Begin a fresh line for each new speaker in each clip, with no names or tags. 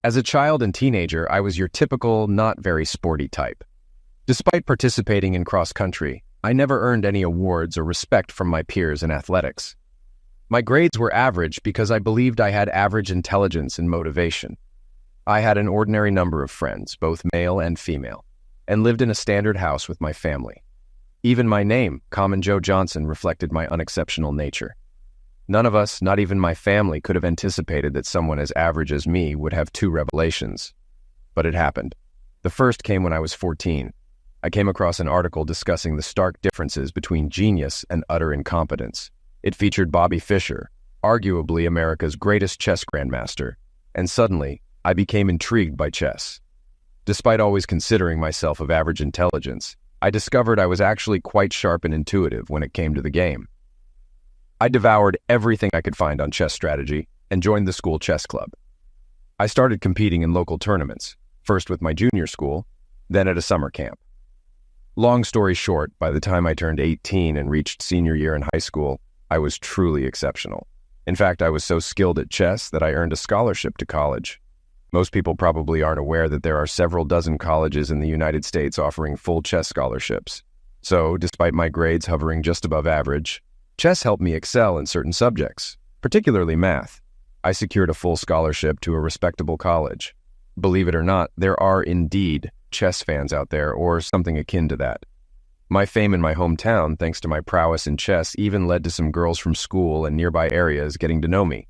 As a child and teenager, I was your typical, not very sporty type. Despite participating in cross-country, I never earned any awards or respect from my peers in athletics. My grades were average because I believed I had average intelligence and motivation. I had an ordinary number of friends, both male and female, and lived in a standard house with my family. Even my name, Common Joe Johnson, reflected my unexceptional nature. None of us, not even my family, could have anticipated that someone as average as me would have two revelations. But it happened. The first came when I was 14. I came across an article discussing the stark differences between genius and utter incompetence. It featured Bobby Fischer, arguably America's greatest chess grandmaster, and suddenly, I became intrigued by chess. Despite always considering myself of average intelligence, I discovered I was actually quite sharp and intuitive when it came to the game. I devoured everything I could find on chess strategy and joined the school chess club. I started competing in local tournaments, first with my junior school, then at a summer camp. Long story short, by the time I turned 18 and reached senior year in high school, I was truly exceptional. In fact, I was so skilled at chess that I earned a scholarship to college. Most people probably aren't aware that there are several dozen colleges in the United States offering full chess scholarships. So, despite my grades hovering just above average, chess helped me excel in certain subjects, particularly math. I secured a full scholarship to a respectable college. Believe it or not, there are indeed chess fans out there, or something akin to that. My fame in my hometown, thanks to my prowess in chess, even led to some girls from school and nearby areas getting to know me.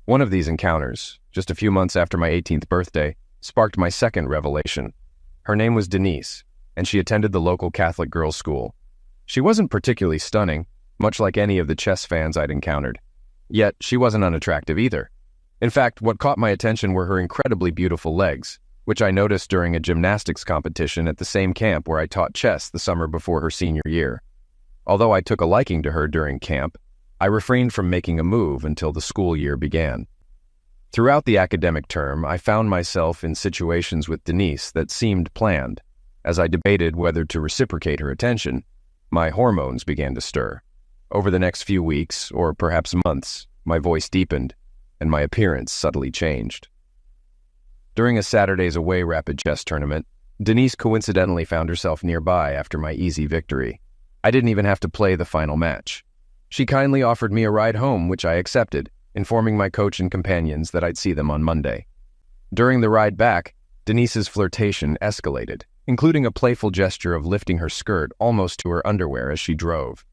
One of these encounters, just a few months after my 18th birthday, sparked my second revelation. Her name was Denise, and she attended the local Catholic girls' school. She wasn't particularly stunning, much like any of the chess fans I'd encountered. Yet, she wasn't unattractive either. In fact, what caught my attention were her incredibly beautiful legs, which I noticed during a gymnastics competition at the same camp where I taught chess the summer before her senior year. Although I took a liking to her during camp, I refrained from making a move until the school year began. Throughout the academic term, I found myself in situations with Denise that seemed planned. As I debated whether to reciprocate her attention, my hormones began to stir. Over the next few weeks, or perhaps months, my voice deepened, and my appearance subtly changed. During a Saturday's away rapid chess tournament, Denise coincidentally found herself nearby after my easy victory. I didn't even have to play the final match. She kindly offered me a ride home, which I accepted, informing my coach and companions that I'd see them on Monday. During the ride back, Denise's flirtation escalated, including a playful gesture of lifting her skirt almost to her underwear as she drove.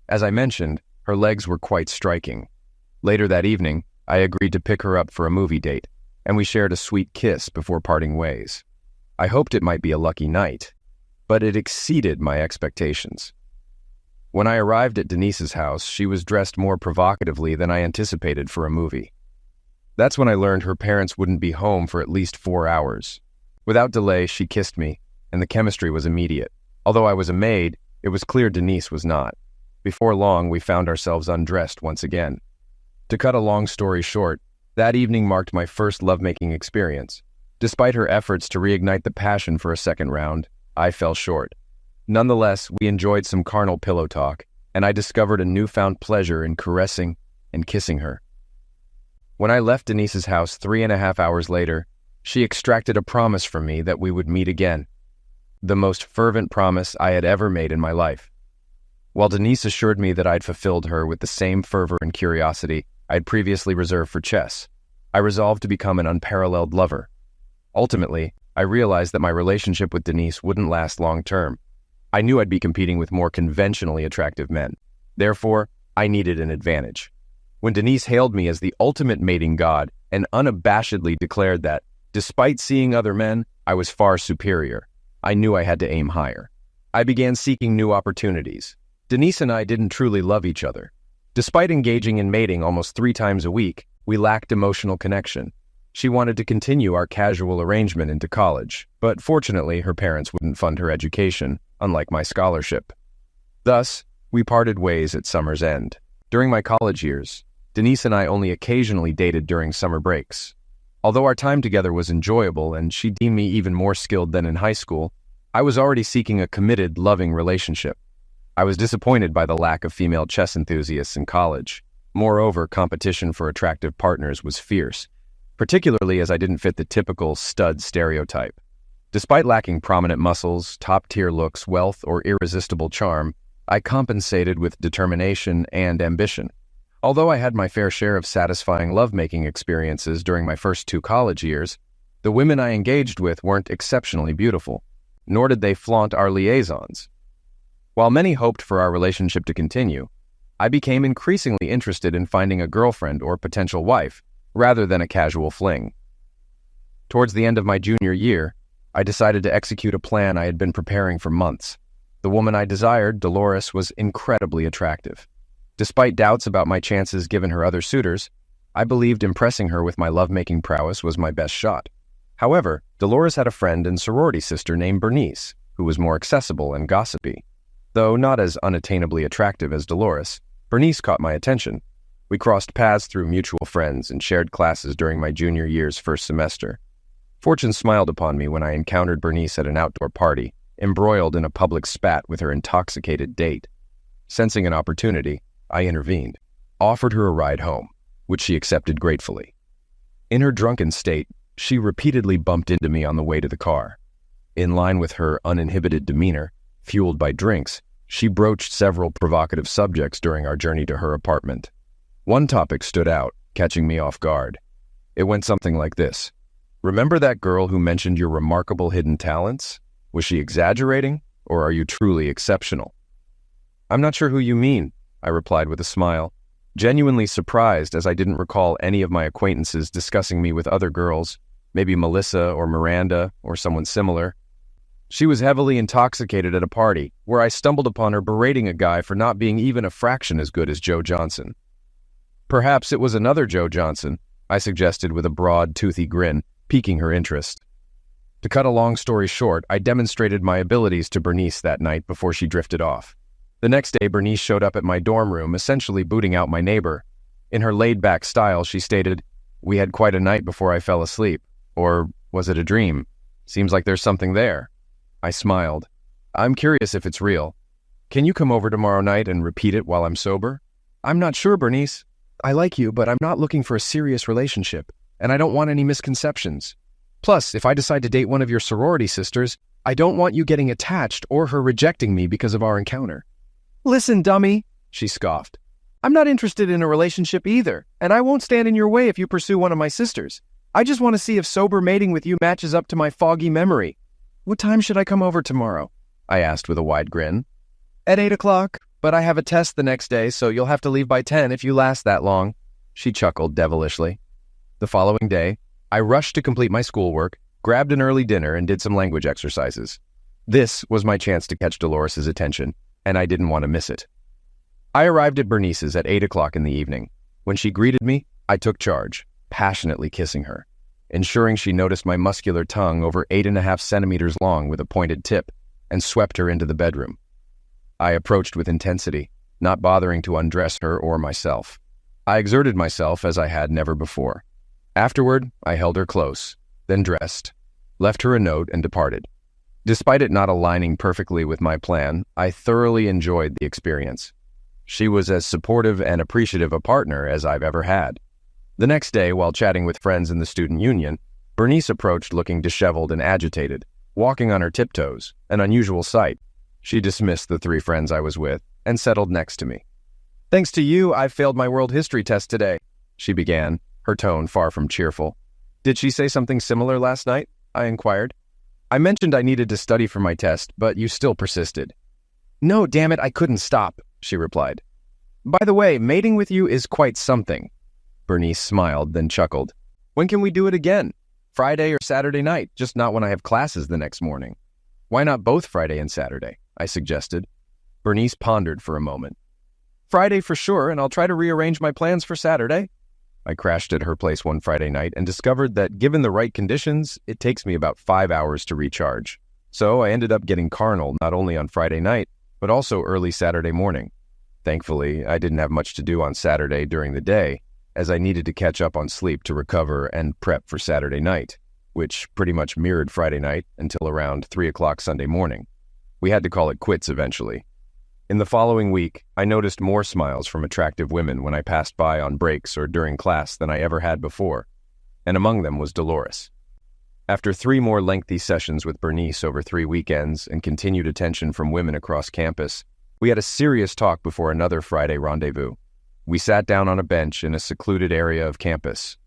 As I mentioned, her legs were quite striking. Later that evening, I agreed to pick her up for a movie date, and we shared a sweet kiss before parting ways. I hoped it might be a lucky night, but it exceeded my expectations. When I arrived at Denise's house, she was dressed more provocatively than I anticipated for a movie. That's when I learned her parents wouldn't be home for at least 4 hours. Without delay, she kissed me, and the chemistry was immediate. Although I was a maid, it was clear Denise was not. Before long, we found ourselves undressed once again. To cut a long story short, that evening marked my first lovemaking experience. Despite her efforts to reignite the passion for a second round, I fell short. Nonetheless, we enjoyed some carnal pillow talk, and I discovered a newfound pleasure in caressing and kissing her. When I left Denise's house 3.5 hours later, she extracted a promise from me that we would meet again. The most fervent promise I had ever made in my life. While Denise assured me that I'd fulfilled her with the same fervor and curiosity I'd previously reserved for chess, I resolved to become an unparalleled lover. Ultimately, I realized that my relationship with Denise wouldn't last long-term. I knew I'd be competing with more conventionally attractive men. Therefore, I needed an advantage. When Denise hailed me as the ultimate mating god and unabashedly declared that, despite seeing other men, I was far superior, I knew I had to aim higher. I began seeking new opportunities. Denise and I didn't truly love each other. Despite engaging in mating almost 3 times a week, we lacked emotional connection. She wanted to continue our casual arrangement into college, but fortunately her parents wouldn't fund her education, unlike my scholarship. Thus, we parted ways at summer's end. During my college years, Denise and I only occasionally dated during summer breaks. Although our time together was enjoyable and she deemed me even more skilled than in high school, I was already seeking a committed, loving relationship. I was disappointed by the lack of female chess enthusiasts in college. Moreover, competition for attractive partners was fierce, particularly as I didn't fit the typical stud stereotype. Despite lacking prominent muscles, top-tier looks, wealth, or irresistible charm, I compensated with determination and ambition. Although I had my fair share of satisfying lovemaking experiences during my first 2 college years, the women I engaged with weren't exceptionally beautiful, nor did they flaunt our liaisons. While many hoped for our relationship to continue, I became increasingly interested in finding a girlfriend or potential wife, rather than a casual fling. Towards the end of my junior year, I decided to execute a plan I had been preparing for months. The woman I desired, Dolores, was incredibly attractive. Despite doubts about my chances given her other suitors, I believed impressing her with my lovemaking prowess was my best shot. However, Dolores had a friend and sorority sister named Bernice, who was more accessible and gossipy. Though not as unattainably attractive as Dolores, Bernice caught my attention. We crossed paths through mutual friends and shared classes during my junior year's first semester. Fortune smiled upon me when I encountered Bernice at an outdoor party, embroiled in a public spat with her intoxicated date. Sensing an opportunity, I intervened, offered her a ride home, which she accepted gratefully. In her drunken state, she repeatedly bumped into me on the way to the car. In line with her uninhibited demeanor, fueled by drinks, she broached several provocative subjects during our journey to her apartment. One topic stood out, catching me off guard. It went something like this. "Remember that girl who mentioned your remarkable hidden talents? Was she exaggerating, or are you truly exceptional?" "I'm not sure who you mean," I replied with a smile, genuinely surprised as I didn't recall any of my acquaintances discussing me with other girls, maybe Melissa or Miranda or someone similar. She was heavily intoxicated at a party, where I stumbled upon her berating a guy for not being even a fraction as good as Joe Johnson. "Perhaps it was another Joe Johnson," I suggested with a broad, toothy grin, piquing her interest. To cut a long story short, I demonstrated my abilities to Bernice that night before she drifted off. The next day, Bernice showed up at my dorm room, essentially booting out my neighbor. In her laid-back style, she stated, "We had quite a night before I fell asleep. Or was it a dream? Seems like there's something there." I smiled. "I'm curious if it's real. Can you come over tomorrow night and repeat it while I'm sober?" "I'm not sure, Bernice. I like you, but I'm not looking for a serious relationship, and I don't want any misconceptions. Plus, if I decide to date one of your sorority sisters, I don't want you getting attached or her rejecting me because of our encounter." "Listen, dummy," she scoffed. "I'm not interested in a relationship either, and I won't stand in your way if you pursue one of my sisters. I just want to see if sober mating with you matches up to my foggy memory." "What time should I come over tomorrow?" I asked with a wide grin. "At 8 o'clock, but I have a test the next day, so you'll have to leave by 10 if you last that long." She chuckled devilishly. The following day, I rushed to complete my schoolwork, grabbed an early dinner, and did some language exercises. This was my chance to catch Dolores's attention, and I didn't want to miss it. I arrived at Bernice's at 8 o'clock in the evening. When she greeted me, I took charge, passionately kissing her, ensuring she noticed my muscular tongue over 8.5 centimeters long with a pointed tip, and swept her into the bedroom. I approached with intensity, not bothering to undress her or myself. I exerted myself as I had never before. Afterward, I held her close, then dressed, left her a note, and departed. Despite it not aligning perfectly with my plan, I thoroughly enjoyed the experience. She was as supportive and appreciative a partner as I've ever had. The next day, while chatting with friends in the student union, Bernice approached looking disheveled and agitated, walking on her tiptoes, an unusual sight. She dismissed the 3 friends I was with and settled next to me. "Thanks to you, I failed my world history test today," she began, her tone far from cheerful. "Did she say something similar last night?" I inquired. "I mentioned I needed to study for my test, but you still persisted." "No, damn it, I couldn't stop," she replied. "By the way, mating with you is quite something." Bernice smiled, then chuckled. "When can we do it again? Friday or Saturday night, just not when I have classes the next morning." "Why not both Friday and Saturday?" I suggested. Bernice pondered for a moment. "Friday for sure, and I'll try to rearrange my plans for Saturday." I crashed at her place one Friday night and discovered that given the right conditions, it takes me about 5 hours to recharge. So I ended up getting carnal not only on Friday night, but also early Saturday morning. Thankfully, I didn't have much to do on Saturday during the day, as I needed to catch up on sleep to recover and prep for Saturday night, which pretty much mirrored Friday night until around 3 o'clock Sunday morning. We had to call it quits eventually. In the following week, I noticed more smiles from attractive women when I passed by on breaks or during class than I ever had before. and among them was Dolores. After 3 more lengthy sessions with Bernice over 3 weekends and continued attention from women across campus, we had a serious talk before another Friday rendezvous. We sat down on a bench in a secluded area of campus.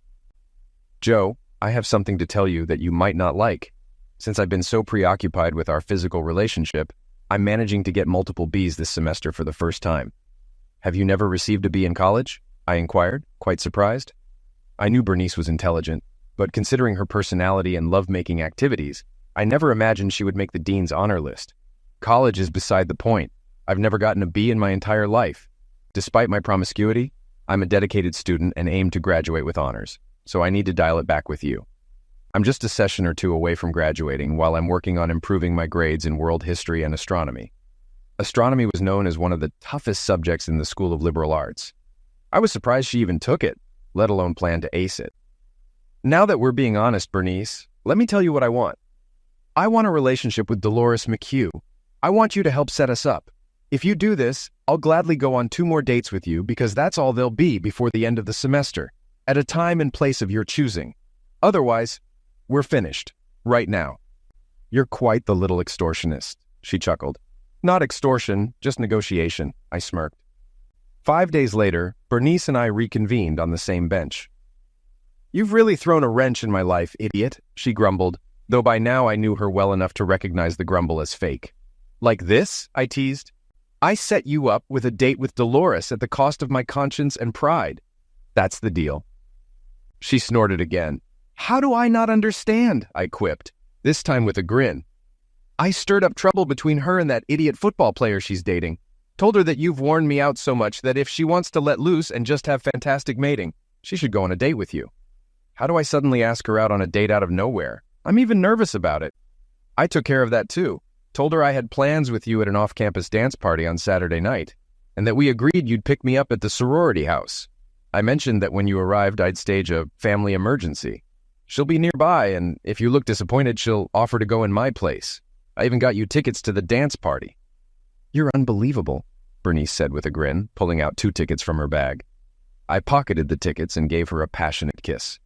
"Joe, I have something to tell you that you might not like. Since I've been so preoccupied with our physical relationship, I'm managing to get multiple B's this semester for the first time." "Have you never received a B in college?" I inquired, quite surprised. I knew Bernice was intelligent, but considering her personality and love-making activities, I never imagined she would make the dean's honor list. College is beside the point. I've never gotten a B in my entire life. Despite my promiscuity, I'm a dedicated student and aim to graduate with honors, so I need to dial it back with you. I'm just a session or 2 away from graduating while I'm working on improving my grades in world history and astronomy. Astronomy was known as one of the toughest subjects in the School of Liberal Arts. I was surprised she even took it, let alone planned to ace it. "Now that we're being honest, Bernice, let me tell you what I want. I want a relationship with Dolores McHugh. I want you to help set us up. If you do this, I'll gladly go on 2 more dates with you because that's all there'll be before the end of the semester, at a time and place of your choosing. Otherwise, we're finished, right now." "You're quite the little extortionist," she chuckled. "Not extortion, just negotiation," I smirked. 5 days later, Bernice and I reconvened on the same bench. "You've really thrown a wrench in my life, idiot," she grumbled, though by now I knew her well enough to recognize the grumble as fake. "Like this?" I teased. "I set you up with a date with Dolores at the cost of my conscience and pride. That's the deal." She snorted again. "How do I not understand?" I quipped, this time with a grin. "I stirred up trouble between her and that idiot football player she's dating. Told her that you've worn me out so much that if she wants to let loose and just have fantastic mating, she should go on a date with you. How do I suddenly ask her out on a date out of nowhere? I'm even nervous about it. I took care of that too. Told her I had plans with you at an off-campus dance party on Saturday night, and that we agreed you'd pick me up at the sorority house. I mentioned that when you arrived, I'd stage a family emergency. She'll be nearby, and if you look disappointed, she'll offer to go in my place. I even got you tickets to the dance party." "You're unbelievable," Bernice said with a grin, pulling out 2 tickets from her bag. I pocketed the tickets and gave her a passionate kiss.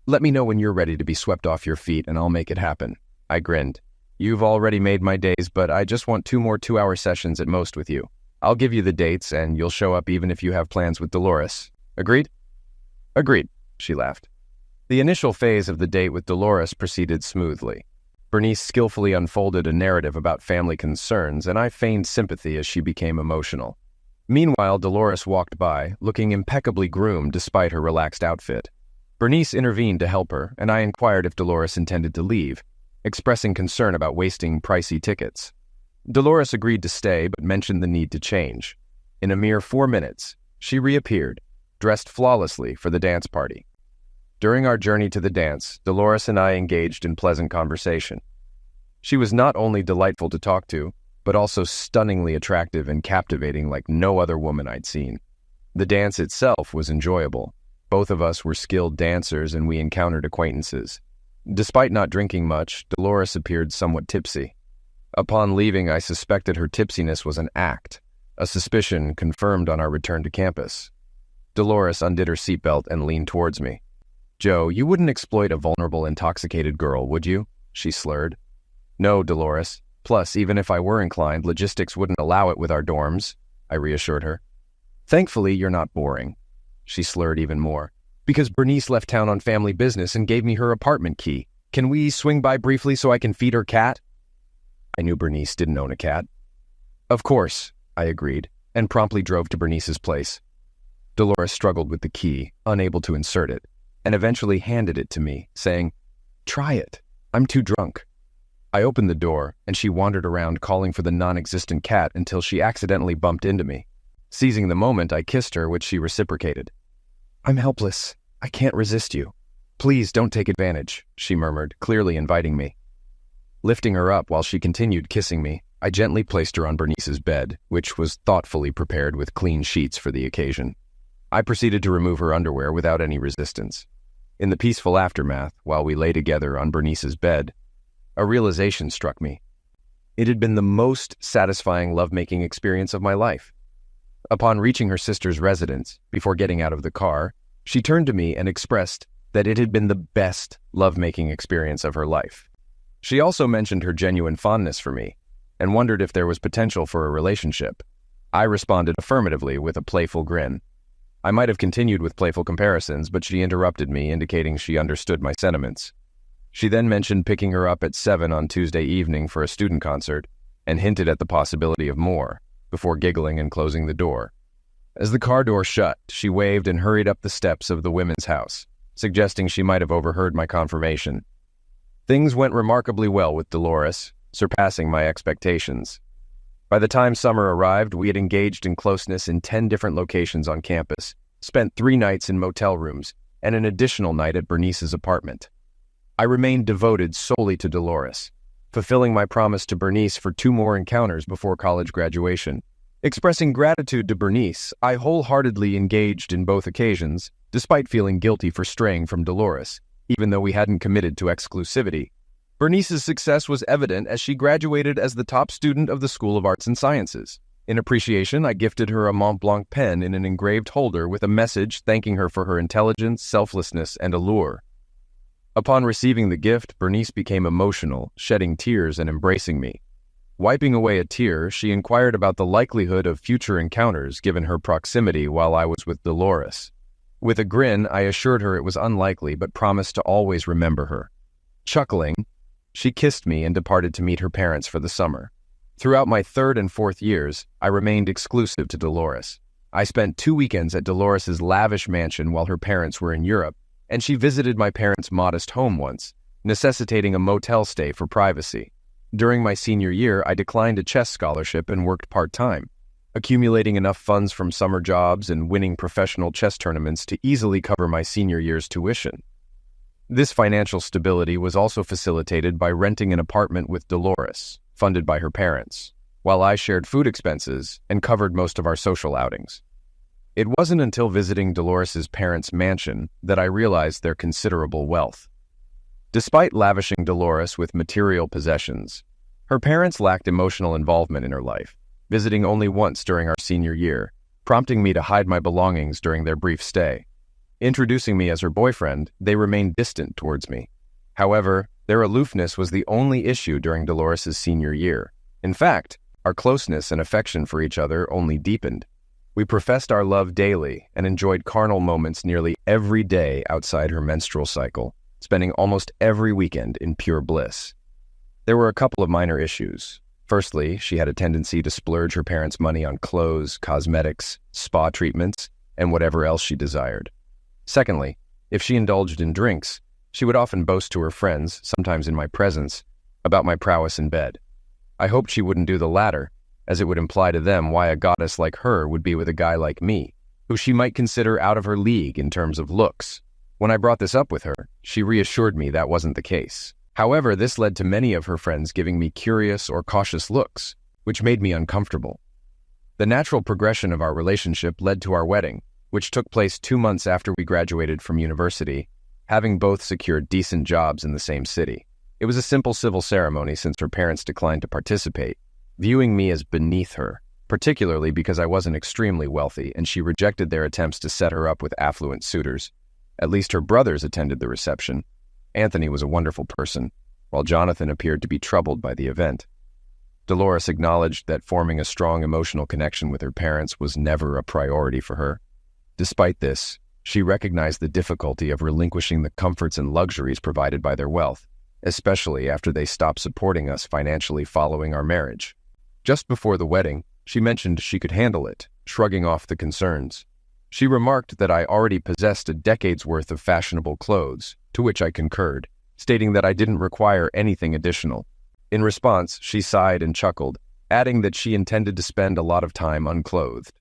"Let me know when you're ready to be swept off your feet, and I'll make it happen." I grinned. "You've already made my days, but I just want 2 more 2-hour sessions at most with you. I'll give you the dates, and you'll show up even if you have plans with Dolores. Agreed?" "Agreed," she laughed. The initial phase of the date with Dolores proceeded smoothly. Bernice skillfully unfolded a narrative about family concerns, and I feigned sympathy as she became emotional. Meanwhile, Dolores walked by, looking impeccably groomed despite her relaxed outfit. Bernice intervened to help her, and I inquired if Dolores intended to leave, expressing concern about wasting pricey tickets. Dolores agreed to stay, but mentioned the need to change. In a mere 4 minutes, she reappeared, dressed flawlessly for the dance party. During our journey to the dance, Dolores and I engaged in pleasant conversation. She was not only delightful to talk to, but also stunningly attractive and captivating like no other woman I'd seen. The dance itself was enjoyable. Both of us were skilled dancers and we encountered acquaintances. Despite not drinking much, Dolores appeared somewhat tipsy. Upon leaving, I suspected her tipsiness was an act, a suspicion confirmed on our return to campus. Dolores undid her seatbelt and leaned towards me. "Joe, you wouldn't exploit a vulnerable, intoxicated girl, would you?" she slurred. "No, Dolores. Plus, even if I were inclined, logistics wouldn't allow it with our dorms," I reassured her. "Thankfully, you're not boring," she slurred even more. "Because Bernice left town on family business and gave me her apartment key. Can we swing by briefly so I can feed her cat?" I knew Bernice didn't own a cat. "Of course," I agreed, and promptly drove to Bernice's place. Dolores struggled with the key, unable to insert it, and eventually handed it to me, saying, "Try it. I'm too drunk." I opened the door, and she wandered around calling for the non-existent cat until she accidentally bumped into me. Seizing the moment, I kissed her, which she reciprocated. "I'm helpless. I can't resist you. Please don't take advantage," she murmured, clearly inviting me. Lifting her up while she continued kissing me, I gently placed her on Bernice's bed, which was thoughtfully prepared with clean sheets for the occasion. I proceeded to remove her underwear without any resistance. In the peaceful aftermath, while we lay together on Bernice's bed, a realization struck me. It had been the most satisfying lovemaking experience of my life. Upon reaching her sister's residence, before getting out of the car, she turned to me and expressed that it had been the best lovemaking experience of her life. She also mentioned her genuine fondness for me and wondered if there was potential for a relationship. I responded affirmatively with a playful grin. I might have continued with playful comparisons, but she interrupted me, indicating she understood my sentiments. She then mentioned picking her up at 7 on Tuesday evening for a student concert and hinted at the possibility of more, before giggling and closing the door. As the car door shut, she waved and hurried up the steps of the women's house, suggesting she might have overheard my confirmation. Things went remarkably well with Dolores, surpassing my expectations. By the time summer arrived, we had engaged in closeness in 10 different locations on campus, spent 3 nights in motel rooms, and an additional night at Bernice's apartment. I remained devoted solely to Dolores, fulfilling my promise to Bernice for 2 more encounters before college graduation. Expressing gratitude to Bernice, I wholeheartedly engaged in both occasions, despite feeling guilty for straying from Dolores, even though we hadn't committed to exclusivity. Bernice's success was evident as she graduated as the top student of the School of Arts and Sciences. In appreciation, I gifted her a Mont Blanc pen in an engraved holder with a message thanking her for her intelligence, selflessness, and allure. Upon receiving the gift, Bernice became emotional, shedding tears and embracing me. Wiping away a tear, she inquired about the likelihood of future encounters given her proximity while I was with Dolores. With a grin, I assured her it was unlikely but promised to always remember her. Chuckling, she kissed me and departed to meet her parents for the summer. Throughout my 3rd and 4th years, I remained exclusive to Dolores. I spent 2 weekends at Dolores's lavish mansion while her parents were in Europe, and she visited my parents' modest home once, necessitating a motel stay for privacy. During my senior year, I declined a chess scholarship and worked part-time, accumulating enough funds from summer jobs and winning professional chess tournaments to easily cover my senior year's tuition. This financial stability was also facilitated by renting an apartment with Dolores, funded by her parents, while I shared food expenses and covered most of our social outings. It wasn't until visiting Dolores's parents' mansion that I realized their considerable wealth. Despite lavishing Dolores with material possessions, her parents lacked emotional involvement in her life, visiting only once during our senior year, prompting me to hide my belongings during their brief stay. Introducing me as her boyfriend, they remained distant towards me. However, their aloofness was the only issue during Dolores's senior year. In fact, our closeness and affection for each other only deepened. We professed our love daily and enjoyed carnal moments nearly every day outside her menstrual cycle, spending almost every weekend in pure bliss. There were a couple of minor issues. Firstly, she had a tendency to splurge her parents' money on clothes, cosmetics, spa treatments, and whatever else she desired. Secondly, if she indulged in drinks, she would often boast to her friends, sometimes in my presence, about my prowess in bed. I hoped she wouldn't do the latter, as it would imply to them why a goddess like her would be with a guy like me, who she might consider out of her league in terms of looks. When I brought this up with her, she reassured me that wasn't the case. However, this led to many of her friends giving me curious or cautious looks, which made me uncomfortable. The natural progression of our relationship led to our wedding, which took place 2 months after we graduated from university, having both secured decent jobs in the same city. It was a simple civil ceremony since her parents declined to participate, viewing me as beneath her, particularly because I wasn't extremely wealthy and she rejected their attempts to set her up with affluent suitors. At least her brothers attended the reception. Anthony was a wonderful person, while Jonathan appeared to be troubled by the event. Dolores acknowledged that forming a strong emotional connection with her parents was never a priority for her. Despite this, she recognized the difficulty of relinquishing the comforts and luxuries provided by their wealth, especially after they stopped supporting us financially following our marriage. Just before the wedding, she mentioned she could handle it, shrugging off the concerns. She remarked that I already possessed a decade's worth of fashionable clothes, to which I concurred, stating that I didn't require anything additional. In response, she sighed and chuckled, adding that she intended to spend a lot of time unclothed.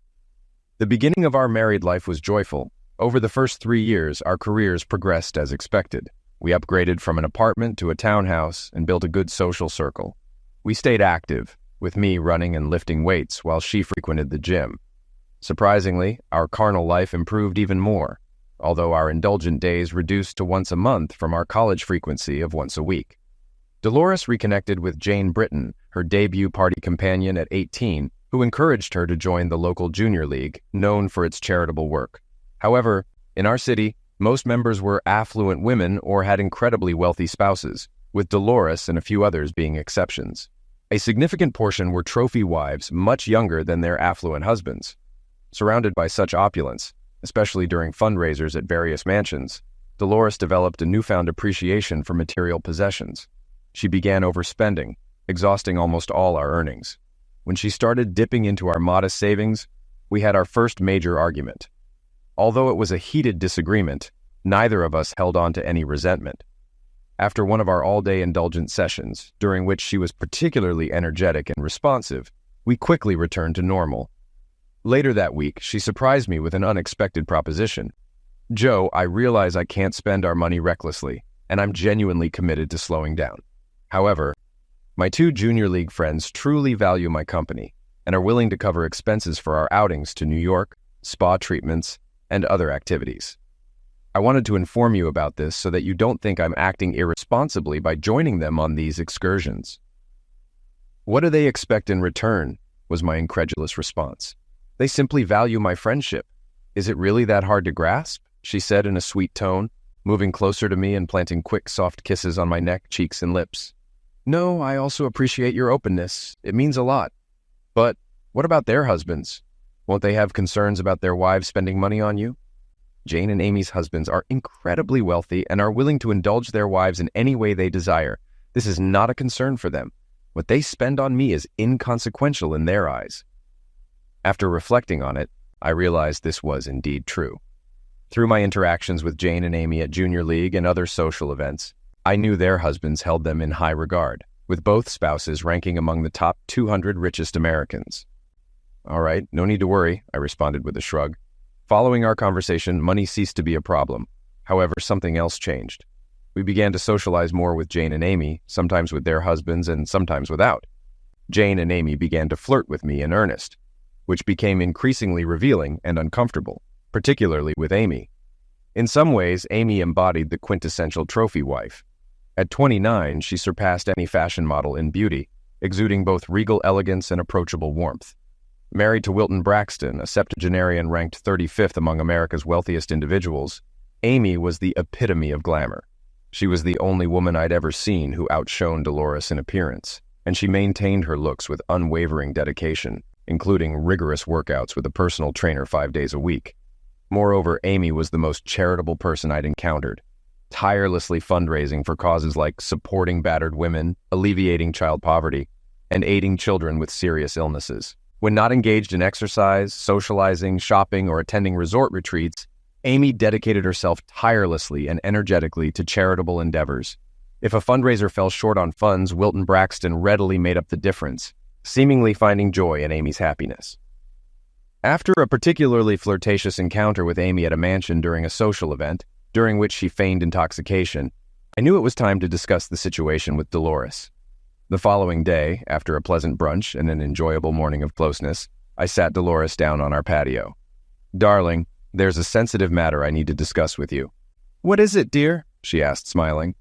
The beginning of our married life was joyful. Over the first 3 years, our careers progressed as expected. We upgraded from an apartment to a townhouse and built a good social circle. We stayed active, with me running and lifting weights while she frequented the gym. Surprisingly, our carnal life improved even more, although our indulgent days reduced to once a month from our college frequency of once a week. Dolores reconnected with Jane Britton, her debut party companion at 18, who encouraged her to join the local junior league, known for its charitable work. However, in our city, Most members were affluent women or had incredibly wealthy spouses, with Dolores and a few others being exceptions. A significant portion were trophy wives much younger than their affluent husbands. Surrounded by such opulence, especially during fundraisers at various mansions, Dolores developed a newfound appreciation for material possessions. She began overspending, exhausting almost all our earnings. When she started dipping into our modest savings, we had our first major argument. Although it was a heated disagreement, neither of us held on to any resentment. After one of our all-day indulgent sessions, during which she was particularly energetic and responsive, we quickly returned to normal. Later that week, she surprised me with an unexpected proposition. "Joe, I realize I can't spend our money recklessly, and I'm genuinely committed to slowing down. However, my 2 junior league friends truly value my company and are willing to cover expenses for our outings to New York, spa treatments, and other activities. I wanted to inform you about this so that you don't think I'm acting irresponsibly by joining them on these excursions." "What do they expect in return?" was my incredulous response. "They simply value my friendship. Is it really that hard to grasp?" she said in a sweet tone, moving closer to me and planting quick, soft kisses on my neck, cheeks, and lips. "No, I also appreciate your openness. It means a lot. But what about their husbands? Won't they have concerns about their wives spending money on you? Jane and Amy's husbands are incredibly wealthy and are willing to indulge their wives in any way they desire. This is not a concern for them. What they spend on me is inconsequential in their eyes." After reflecting on it, I realized this was indeed true. Through my interactions with Jane and Amy at Junior League and other social events, I knew their husbands held them in high regard, with both spouses ranking among the top 200 richest Americans. "All right, no need to worry," I responded with a shrug. Following our conversation, money ceased to be a problem. However, something else changed. We began to socialize more with Jane and Amy, sometimes with their husbands and sometimes without. Jane and Amy began to flirt with me in earnest, which became increasingly revealing and uncomfortable, particularly with Amy. In some ways, Amy embodied the quintessential trophy wife. At 29, she surpassed any fashion model in beauty, exuding both regal elegance and approachable warmth. Married to Wilton Braxton, a septuagenarian ranked 35th among America's wealthiest individuals, Amy was the epitome of glamour. She was the only woman I'd ever seen who outshone Dolores in appearance, and she maintained her looks with unwavering dedication, including rigorous workouts with a personal trainer 5 days a week. Moreover, Amy was the most charitable person I'd encountered, tirelessly fundraising for causes like supporting battered women, alleviating child poverty, and aiding children with serious illnesses. When not engaged in exercise, socializing, shopping, or attending resort retreats, Amy dedicated herself tirelessly and energetically to charitable endeavors. If a fundraiser fell short on funds, Wilton Braxton readily made up the difference, seemingly finding joy in Amy's happiness. After a particularly flirtatious encounter with Amy at a mansion during a social event, during which she feigned intoxication, I knew it was time to discuss the situation with Dolores. The following day, after a pleasant brunch and an enjoyable morning of closeness, I sat Dolores down on our patio. "Darling, there's a sensitive matter I need to discuss with you." "What is it, dear?" she asked, smiling.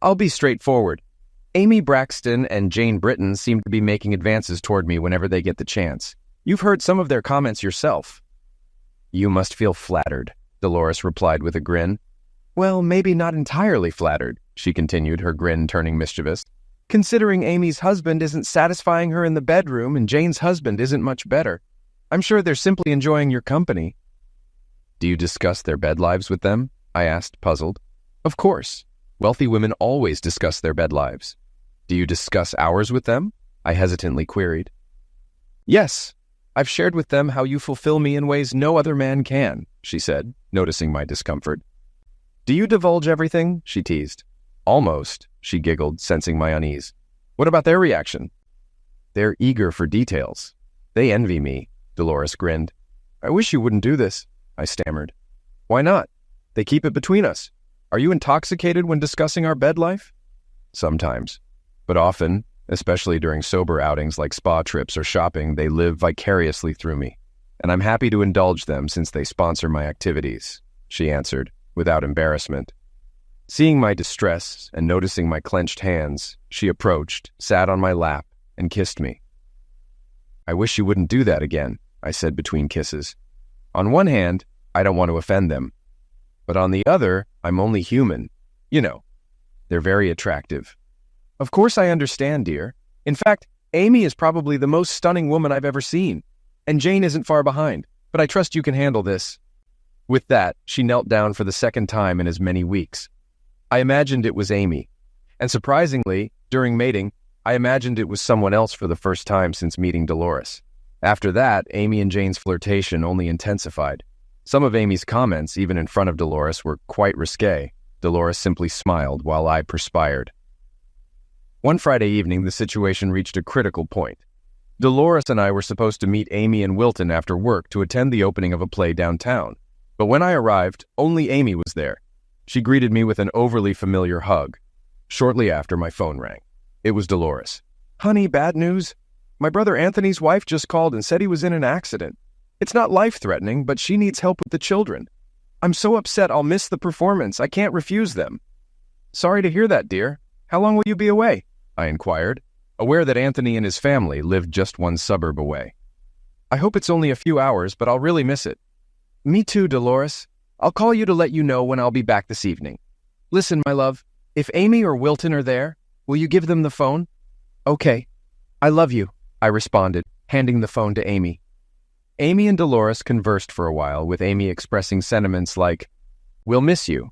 "I'll be straightforward. Amy Braxton and Jane Britton seem to be making advances toward me whenever they get the chance. You've heard some of their comments yourself." "You must feel flattered," Dolores replied with a grin. "Well, maybe not entirely flattered," she continued, her grin turning mischievous. "Considering Amy's husband isn't satisfying her in the bedroom and Jane's husband isn't much better. I'm sure they're simply enjoying your company." "Do you discuss their bed lives with them?" I asked, puzzled. "Of course. Wealthy women always discuss their bed lives." "Do you discuss ours with them?" I hesitantly queried. "Yes. I've shared with them how you fulfill me in ways no other man can," she said, noticing my discomfort. "Do you divulge everything?" she teased. "Almost," she giggled, sensing my unease. "What about their reaction?" "They're eager for details. They envy me," Dolores grinned. "I wish you wouldn't do this," I stammered. "Why not? They keep it between us. Are you intoxicated when discussing our bed life?" "Sometimes. But often, especially during sober outings like spa trips or shopping, they live vicariously through me. And I'm happy to indulge them since they sponsor my activities," she answered, without embarrassment. Seeing my distress and noticing my clenched hands, she approached, sat on my lap, and kissed me. "I wish you wouldn't do that again," I said between kisses. "On one hand, I don't want to offend them. But on the other, I'm only human. You know, they're very attractive. Of course I understand, dear. In fact, Amy is probably the most stunning woman I've ever seen. And Jane isn't far behind, but I trust you can handle this. With that, she knelt down for the second time in as many weeks. I imagined it was Amy. And surprisingly, during mating, I imagined it was someone else for the first time since meeting Dolores. After that, Amy and Jane's flirtation only intensified. Some of Amy's comments, even in front of Dolores, were quite risque. Dolores simply smiled while I perspired. One Friday evening, the situation reached a critical point. Dolores and I were supposed to meet Amy and Wilton after work to attend the opening of a play downtown. But when I arrived, only Amy was there. She greeted me with an overly familiar hug. Shortly after, my phone rang. It was Dolores. "Honey, bad news. My brother Anthony's wife just called and said he was in an accident. It's not life-threatening, but she needs help with the children. I'm so upset I'll miss the performance. I can't refuse them." "Sorry to hear that, dear. How long will you be away?" I inquired, aware that Anthony and his family lived just one suburb away. "I hope it's only a few hours, but I'll really miss it." "Me too, Dolores. I'll call you to let you know when I'll be back this evening. Listen, my love, if Amy or Wilton are there, will you give them the phone?" "Okay. I love you," I responded, handing the phone to Amy. Amy and Dolores conversed for a while, with Amy expressing sentiments like, "We'll miss you.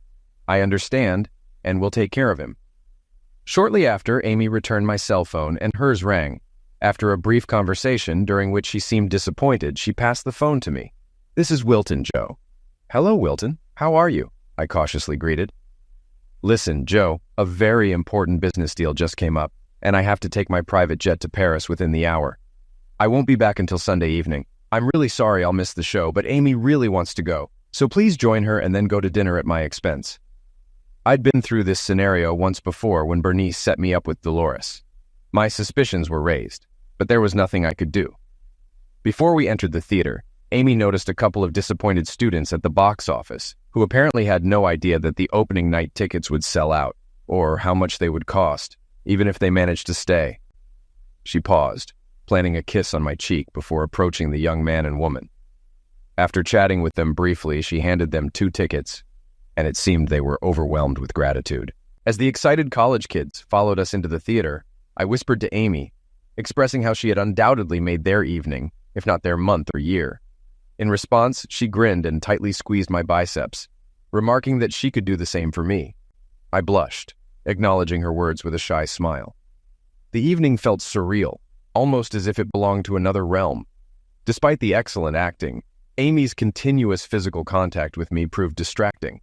I understand, and we'll take care of him." Shortly after, Amy returned my cell phone and hers rang. After a brief conversation, during which she seemed disappointed, she passed the phone to me. "This is Wilton, Joe." "Hello, Wilton. How are you?" I cautiously greeted. "Listen, Joe, a very important business deal just came up, and I have to take my private jet to Paris within the hour. I won't be back until Sunday evening. I'm really sorry I'll miss the show, but Amy really wants to go, so please join her and then go to dinner at my expense." I'd been through this scenario once before when Bernice set me up with Dolores. My suspicions were raised, but there was nothing I could do. Before we entered the theater, Amy noticed a couple of disappointed students at the box office, who apparently had no idea that the opening night tickets would sell out, or how much they would cost, even if they managed to stay. She paused, planting a kiss on my cheek before approaching the young man and woman. After chatting with them briefly, she handed them 2 tickets, and it seemed they were overwhelmed with gratitude. As the excited college kids followed us into the theater, I whispered to Amy, expressing how she had undoubtedly made their evening, if not their month or year. In response, she grinned and tightly squeezed my biceps, remarking that she could do the same for me. I blushed, acknowledging her words with a shy smile. The evening felt surreal, almost as if it belonged to another realm. Despite the excellent acting, Amy's continuous physical contact with me proved distracting.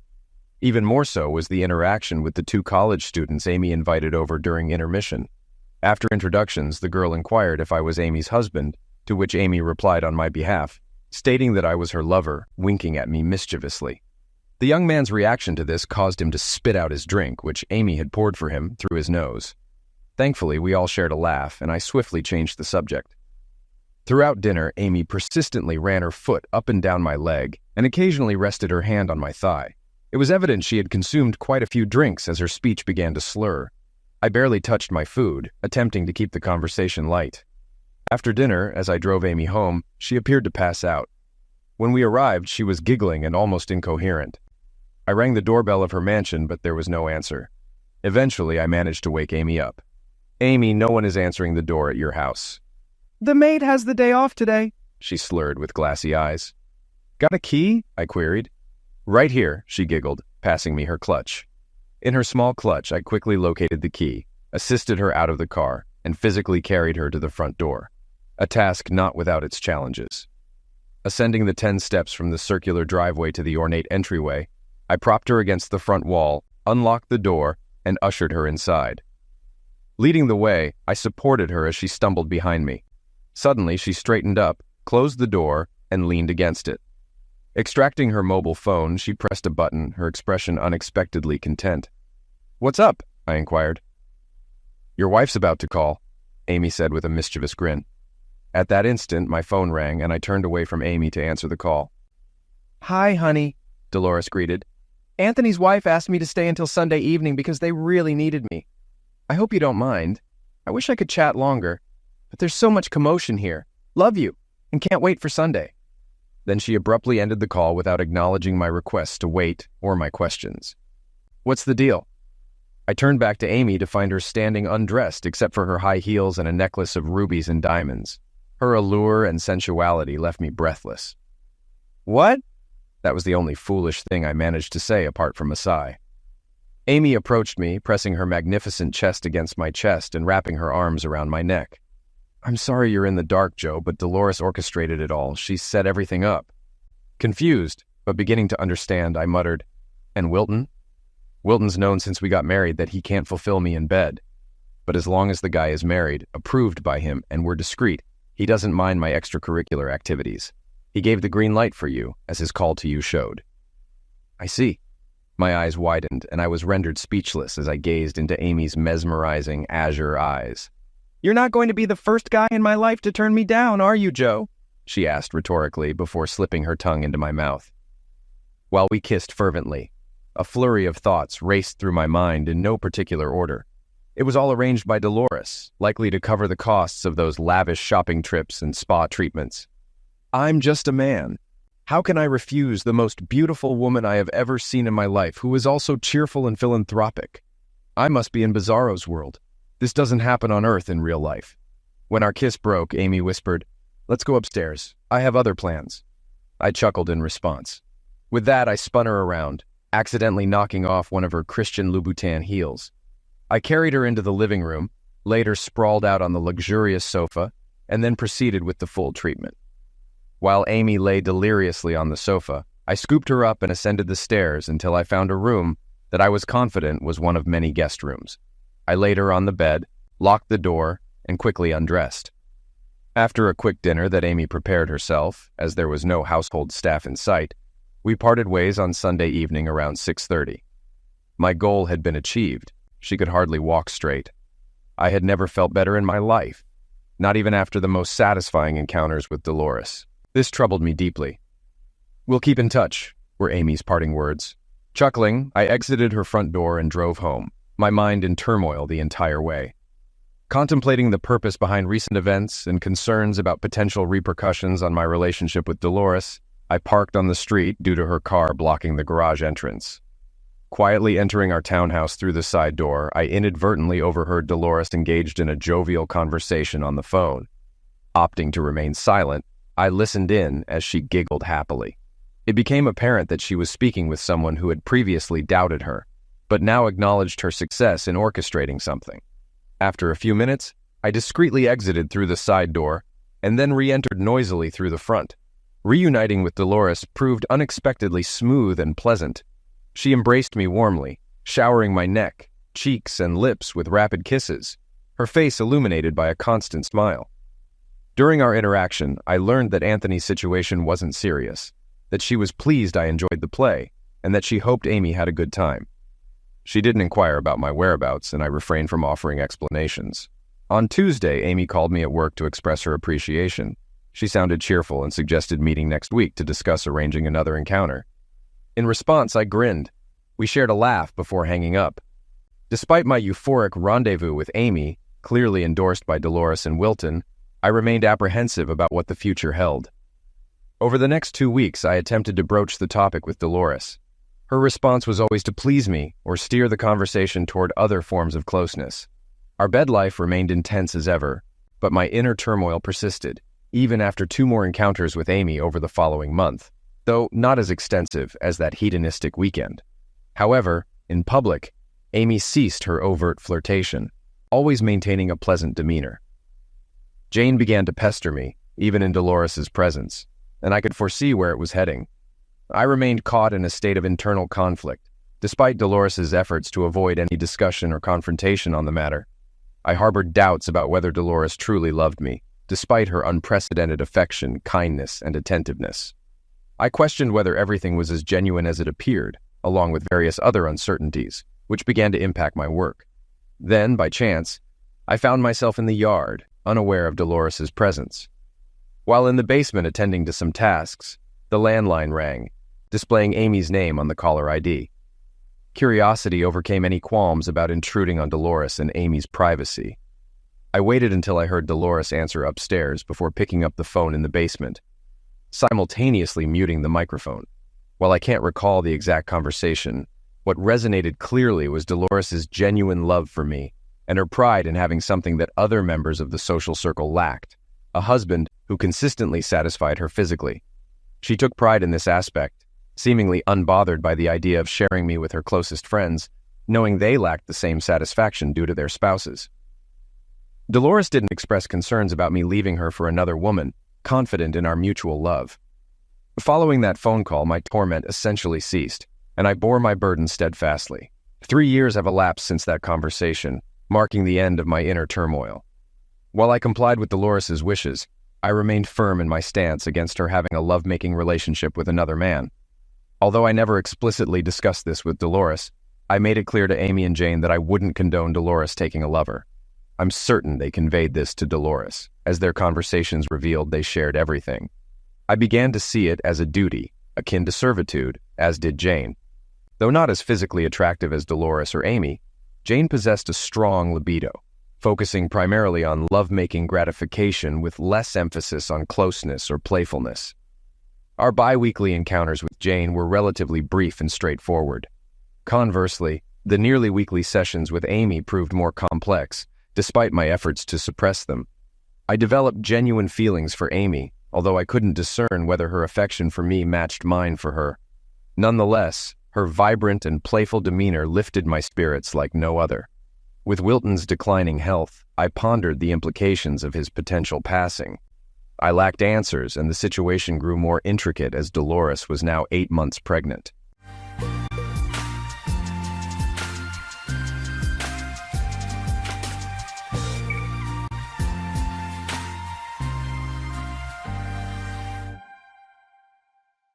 Even more so was the interaction with the 2 college students Amy invited over during intermission. After introductions, the girl inquired if I was Amy's husband, to which Amy replied on my behalf, stating that I was her lover, winking at me mischievously. The young man's reaction to this caused him to spit out his drink, which Amy had poured for him, through his nose. Thankfully, we all shared a laugh, and I swiftly changed the subject. Throughout dinner, Amy persistently ran her foot up and down my leg, and occasionally rested her hand on my thigh. It was evident she had consumed quite a few drinks as her speech began to slur. I barely touched my food, attempting to keep the conversation light. After dinner, as I drove Amy home, she appeared to pass out. When we arrived, she was giggling and almost incoherent. I rang the doorbell of her mansion, but there was no answer. Eventually, I managed to wake Amy up. "Amy, no one is answering the door at your house." "The maid has the day off today," she slurred with glassy eyes. "Got a key?" I queried. "Right here," she giggled, passing me her clutch. In her small clutch, I quickly located the key, assisted her out of the car, and physically carried her to the front door. A task not without its challenges. Ascending the 10 steps from the circular driveway to the ornate entryway, I propped her against the front wall, unlocked the door, and ushered her inside. Leading the way, I supported her as she stumbled behind me. Suddenly, she straightened up, closed the door, and leaned against it. Extracting her mobile phone, she pressed a button, her expression unexpectedly content. "What's up?" I inquired. "Your wife's about to call," Amy said with a mischievous grin. At that instant, my phone rang, and I turned away from Amy to answer the call. "Hi, honey," Dolores greeted. "Anthony's wife asked me to stay until Sunday evening because they really needed me. I hope you don't mind. I wish I could chat longer, but there's so much commotion here. Love you, and can't wait for Sunday." Then she abruptly ended the call without acknowledging my request to wait or my questions. "What's the deal?" I turned back to Amy to find her standing undressed except for her high heels and a necklace of rubies and diamonds. Her allure and sensuality left me breathless. "What?" That was the only foolish thing I managed to say apart from a sigh. Amy approached me, pressing her magnificent chest against my chest and wrapping her arms around my neck. "I'm sorry you're in the dark, Joe, but Dolores orchestrated it all. She set everything up." Confused, but beginning to understand, I muttered, "And Wilton?" "Wilton's known since we got married that he can't fulfill me in bed. But as long as the guy is married, approved by him, and we're discreet, he doesn't mind my extracurricular activities. He gave the green light for you, as his call to you showed." "I see." My eyes widened, and I was rendered speechless as I gazed into Amy's mesmerizing azure eyes. "You're not going to be the first guy in my life to turn me down, are you, Joe?" she asked rhetorically before slipping her tongue into my mouth. While we kissed fervently, a flurry of thoughts raced through my mind in no particular order. It was all arranged by Dolores, likely to cover the costs of those lavish shopping trips and spa treatments. I'm just a man. How can I refuse the most beautiful woman I have ever seen in my life, who is also cheerful and philanthropic? I must be in Bizarro's world. This doesn't happen on Earth in real life. When our kiss broke, Amy whispered, "Let's go upstairs. I have other plans." I chuckled in response. With that, I spun her around, accidentally knocking off one of her Christian Louboutin heels. I carried her into the living room, later sprawled out on the luxurious sofa, and then proceeded with the full treatment. While Amy lay deliriously on the sofa, I scooped her up and ascended the stairs until I found a room that I was confident was one of many guest rooms. I laid her on the bed, locked the door, and quickly undressed. After a quick dinner that Amy prepared herself, as there was no household staff in sight, we parted ways on Sunday evening around 6:30. My goal had been achieved. She could hardly walk straight. I had never felt better in my life, not even after the most satisfying encounters with Dolores. This troubled me deeply. "We'll keep in touch," were Amy's parting words. Chuckling, I exited her front door and drove home, my mind in turmoil the entire way. Contemplating the purpose behind recent events and concerns about potential repercussions on my relationship with Dolores, I parked on the street due to her car blocking the garage entrance. Quietly entering our townhouse through the side door, I inadvertently overheard Dolores engaged in a jovial conversation on the phone. Opting to remain silent, I listened in as she giggled happily. It became apparent that she was speaking with someone who had previously doubted her, but now acknowledged her success in orchestrating something. After a few minutes, I discreetly exited through the side door and then re-entered noisily through the front. Reuniting with Dolores proved unexpectedly smooth and pleasant. She embraced me warmly, showering my neck, cheeks, and lips with rapid kisses, her face illuminated by a constant smile. During our interaction, I learned that Anthony's situation wasn't serious, that she was pleased I enjoyed the play, and that she hoped Amy had a good time. She didn't inquire about my whereabouts, and I refrained from offering explanations. On Tuesday, Amy called me at work to express her appreciation. She sounded cheerful and suggested meeting next week to discuss arranging another encounter. In response, I grinned. We shared a laugh before hanging up. Despite my euphoric rendezvous with Amy, clearly endorsed by Dolores and Wilton, I remained apprehensive about what the future held. Over the next 2 weeks, I attempted to broach the topic with Dolores. Her response was always to please me or steer the conversation toward other forms of closeness. Our bed life remained intense as ever, but my inner turmoil persisted, even after 2 more encounters with Amy over the following month, though not as extensive as that hedonistic weekend. However, in public, Amy ceased her overt flirtation, always maintaining a pleasant demeanor. Jane began to pester me, even in Dolores's presence, and I could foresee where it was heading. I remained caught in a state of internal conflict, despite Dolores's efforts to avoid any discussion or confrontation on the matter. I harbored doubts about whether Dolores truly loved me, despite her unprecedented affection, kindness, and attentiveness. I questioned whether everything was as genuine as it appeared, along with various other uncertainties, which began to impact my work. Then, by chance, I found myself in the yard, unaware of Dolores's presence. While in the basement attending to some tasks, the landline rang, displaying Amy's name on the caller ID. Curiosity overcame any qualms about intruding on Dolores and Amy's privacy. I waited until I heard Dolores answer upstairs before picking up the phone in the basement. simultaneously muting the microphone. While I can't recall the exact conversation, what resonated clearly was Dolores's genuine love for me and her pride in having something that other members of the social circle lacked, a husband who consistently satisfied her physically. She took pride in this aspect, seemingly unbothered by the idea of sharing me with her closest friends, knowing they lacked the same satisfaction due to their spouses. Dolores didn't express concerns about me leaving her for another woman, confident in our mutual love. Following that phone call, my torment essentially ceased, and I bore my burden steadfastly. 3 years have elapsed since that conversation, marking the end of my inner turmoil. While I complied with Dolores's wishes, I remained firm in my stance against her having a love-making relationship with another man. Although I never explicitly discussed this with Dolores, I made it clear to Amy and Jane that I wouldn't condone Dolores taking a lover. I'm certain they conveyed this to Dolores. As their conversations revealed, they shared everything. I began to see it as a duty, akin to servitude, as did Jane. Though not as physically attractive as Dolores or Amy, Jane possessed a strong libido, focusing primarily on love-making gratification with less emphasis on closeness or playfulness. Our bi-weekly encounters with Jane were relatively brief and straightforward. Conversely, the nearly weekly sessions with Amy proved more complex, despite my efforts to suppress them. I developed genuine feelings for Amy, although I couldn't discern whether her affection for me matched mine for her. Nonetheless, her vibrant and playful demeanor lifted my spirits like no other. With Wilton's declining health, I pondered the implications of his potential passing. I lacked answers, and the situation grew more intricate as Dolores was now 8 months pregnant.